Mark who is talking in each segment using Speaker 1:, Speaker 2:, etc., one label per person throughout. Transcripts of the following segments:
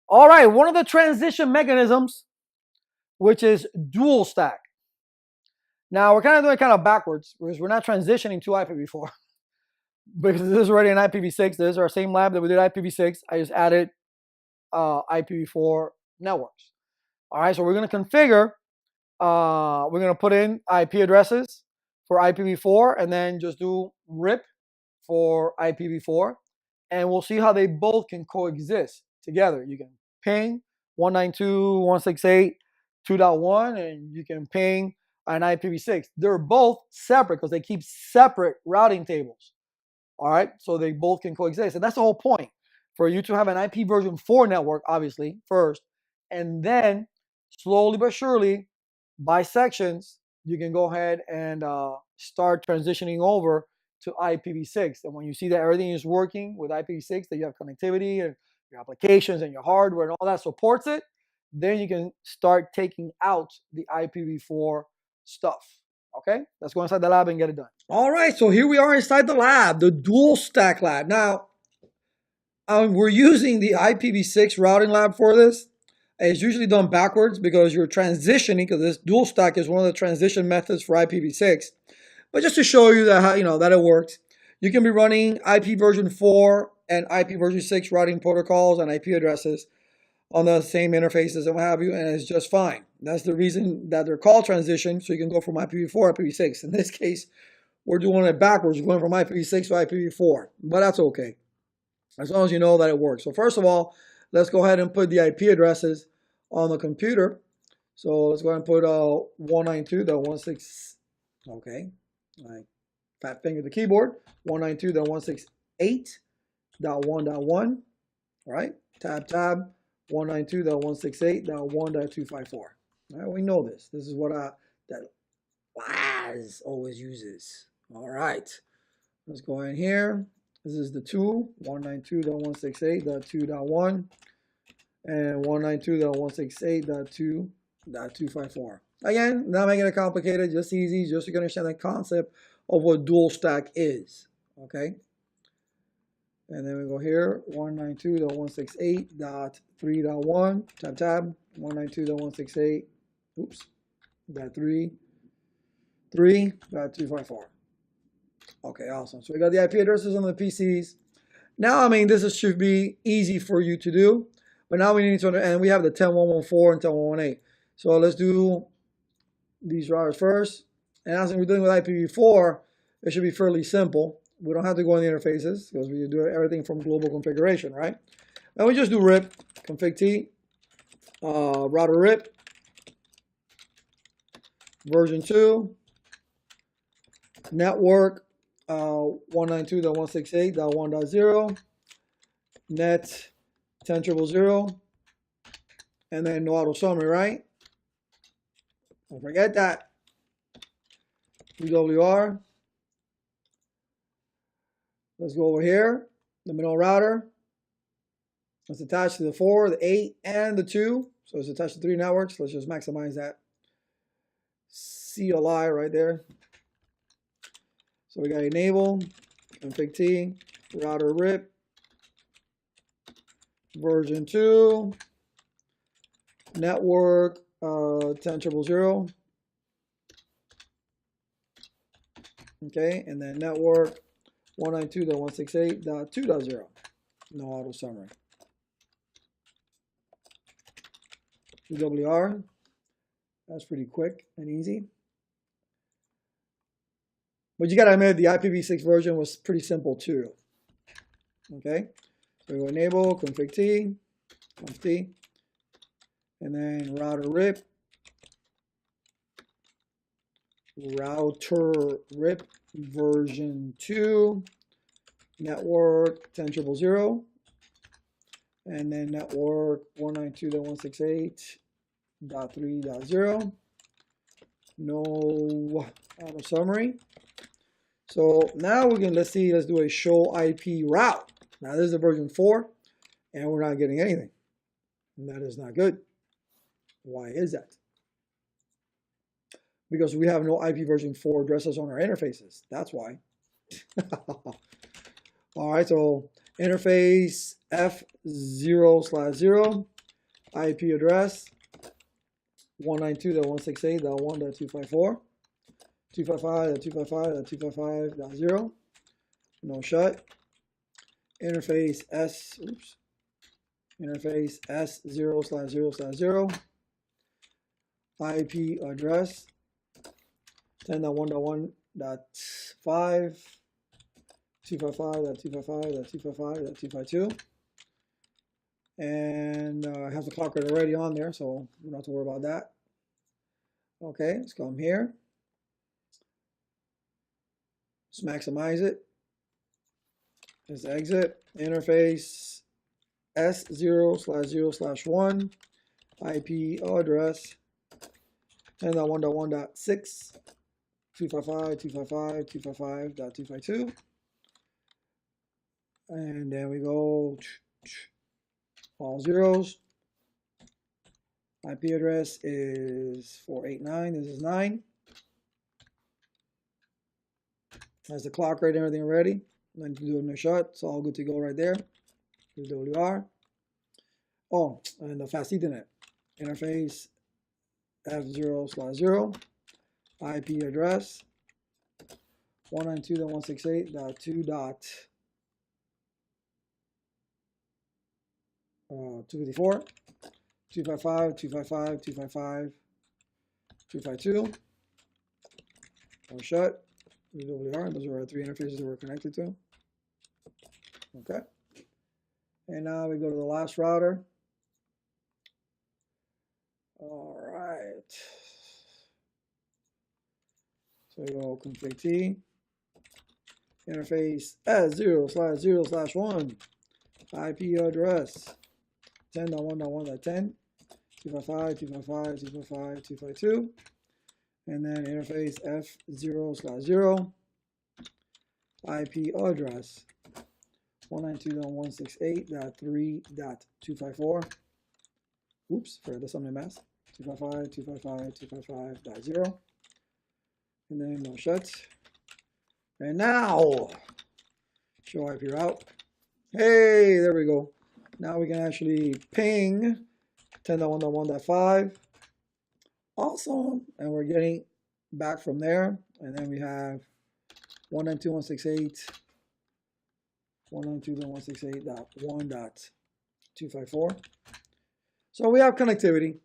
Speaker 1: All right, one of the transition mechanisms, which is dual stack. Now we're kind of doing it kind of backwards because we're not transitioning to IPv4 because this is already an IPv6. This is our same lab that we did IPv6. I just added IPv4 networks. All right, so we're going to configure. We're going to put in IP addresses for IPv4 and then just do RIP for IPv4, and we'll see how they both can coexist together. You can ping 192.168.2.1 and you can ping an IPv6. They're both separate because they keep separate routing tables. All right, so they both can coexist, and that's the whole point, for you to have an IP version 4 network, obviously, first, and then slowly but surely, by sections, you can go ahead and start transitioning over to IPv6. And when you see that everything is working with IPv6, that you have connectivity and your applications and your hardware and all that supports it, then you can start taking out the IPv4 stuff. Okay, let's go inside the lab and get it done. All right, so here we are inside the lab, the dual stack lab. Now, we're using the IPv6 routing lab for this. It's usually done backwards because you're transitioning, because this dual stack is one of the transition methods for IPv6. But just to show you that that it works, you can be running IP version 4 and IP version 6 routing protocols and IP addresses on the same interfaces and what have you, and it's just fine. That's the reason that they're called transition, so you can go from IPv4 to IPv6. In this case, we're doing it backwards. We're going from IPv6 to IPv4, but that's okay, as long as you know that it works. So first of all, let's go ahead and put the IP addresses on the computer. So let's go ahead and put 192.168. Okay, I fat finger the keyboard. 192.168.1.1. All right, tab 192.168.1.254. All right, we know this. This is what that Laz always uses. All right, let's go in here. This is the 192.168.2.1 and 192.168.2.254. Again, not making it complicated, just easy, just so you can understand the concept of what dual stack is. Okay. And then we go here, 192.168.3.1, tab, 192.168, oops, .3.3.254. Okay, awesome. So we got the IP addresses on the PCs. Now, I mean, this should be easy for you to do, but now we need to, and we have the 10.1.1.4 and 10.1.1.8. So let's do these routers first. And as we're dealing with IPv4, it should be fairly simple. We don't have to go in the interfaces because we do everything from global configuration, right? And we just do RIP, config T, router RIP, version 2, network 192.168.1.0, net 10.0.0, and then no auto summary, right? Don't forget that. UWR. Let's go over here. The middle router. It's attached to the 4, the 8, and the 2. So it's attached to 3 networks. Let's just maximize that CLI right there. So we got enable, config T, router RIP, version 2, network 10.0.0. Okay, and then network 192.168.2.0. No auto summary. UWR. That's pretty quick and easy. But you got to admit, the IPv6 version was pretty simple too. Okay, so we go enable, config T, conf T, and then router RIP, version 2, network 10.0.0, and then network 192.168.3.0. No auto summary. So now we can, let's do a show IP route. Now this is the version 4, and we're not getting anything. And that is not good. Why is that? Because we have no IP version 4 addresses on our interfaces. That's why. All right, so interface F0/0, IP address 192.168.1.254, 255.255.255.0, no shut. Interface interface S0/0/0, IP address 10.1.1.5, 255.255.255.252, and I have the clock rate already on there, so we don't have to worry about that. Okay, let's come here. Let's maximize it. Let's exit. Interface S0/0/1, IP address 10.1.1.6, 255.255.255.252, and then we go all zeros. IP address is 489. This is 9. Has the clock rate and everything ready. Then you do a shot. It's all good to go right there. WR. Oh, and the fast Ethernet interface F0/0, IP address 192.168.2.254, 255.255.255.252. One shut. WR. Those are our 3 interfaces that we're connected to. Okay. And now we go to the last router. All right. So we go config T. Interface S0/0/1. IP address 10.1.1.10. 255.255.255.252. And then interface F0/0. IP address 192.168.3.254. Oops, forgot the summary mask. 255.255.255.0. And then no shuts. And now, show IP route. Hey, there we go. Now we can actually ping 10.1.1.5. Awesome. And we're getting back from there. And then we have 192.168.1.254. So we have connectivity.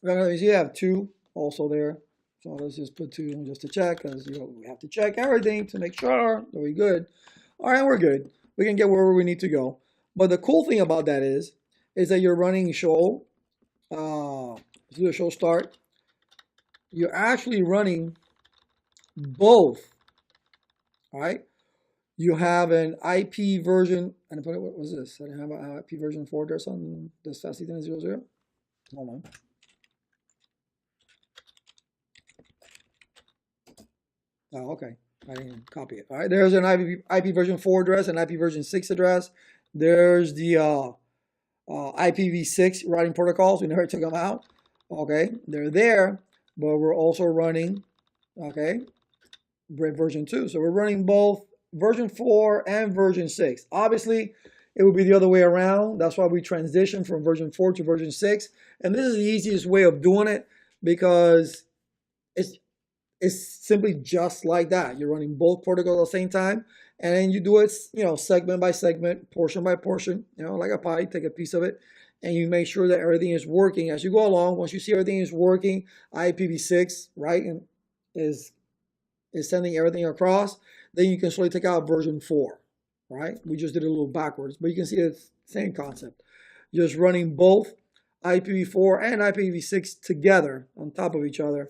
Speaker 1: You have 2 also there. So let's just put 2 just to check, because we have to check everything to make sure that we're good. All right, we're good. We can get wherever we need to go. But the cool thing about that is that you're running show. Do the show start. You're actually running both. All right. You have an IP version. And what was this? I didn't have an IP version 4 address on this fast Ethernet 00. Hold on. Oh, okay. I didn't copy it. All right. There's an IP version 4 address, an IP version 6 address. There's the IPv6 routing protocols. We never took them out. Okay. They're there, but we're also running, okay, version 2. So we're running both version 4 and version 6. Obviously, it would be the other way around. That's why we transitioned from version 4 to version 6. And this is the easiest way of doing it, because it's simply just like that. You're running both protocols at the same time, and then you do it, segment by segment, portion by portion, like a pie. Take a piece of it, and you make sure that everything is working as you go along. Once you see everything is working, IPv6, right, and is sending everything across, then you can slowly take out version 4, right? We just did it a little backwards, but you can see it's the same concept. Just running both IPv4 and IPv6 together on top of each other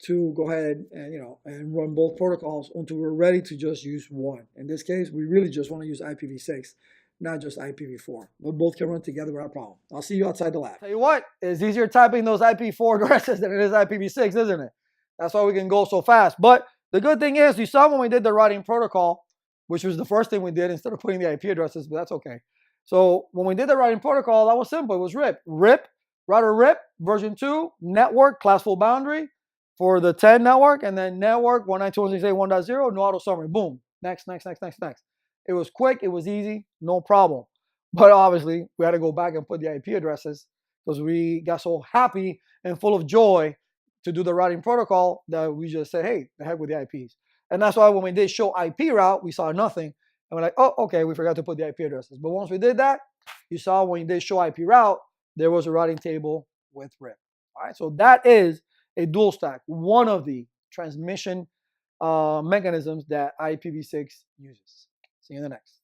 Speaker 1: to go ahead and and run both protocols until we're ready to just use one. In this case, we really just want to use IPv6, not just IPv4. But both can run together without a problem. I'll see you outside the lab. Tell you what, it's easier typing those IP4 addresses than it is IPv6, isn't it? That's why we can go so fast. But the good thing is, you saw when we did the routing protocol, which was the first thing we did instead of putting the IP addresses, but that's okay. So when we did the routing protocol, that was simple. It was RIP. Router RIP, version 2, network, classful boundary for the 10 network, and then network 192.168.1.0, no auto summary. Boom. Next. It was quick. It was easy. No problem. But obviously, we had to go back and put the IP addresses because we got so happy and full of joy to do the routing protocol that we just said, hey, the heck with the IPs. And that's why when we did show IP route, we saw nothing. And we're like, oh, okay, we forgot to put the IP addresses. But once we did that, you saw when you did show IP route, there was a routing table with RIP. All right, so that is a dual stack, one of the transmission mechanisms that IPv6 uses. See you in the next.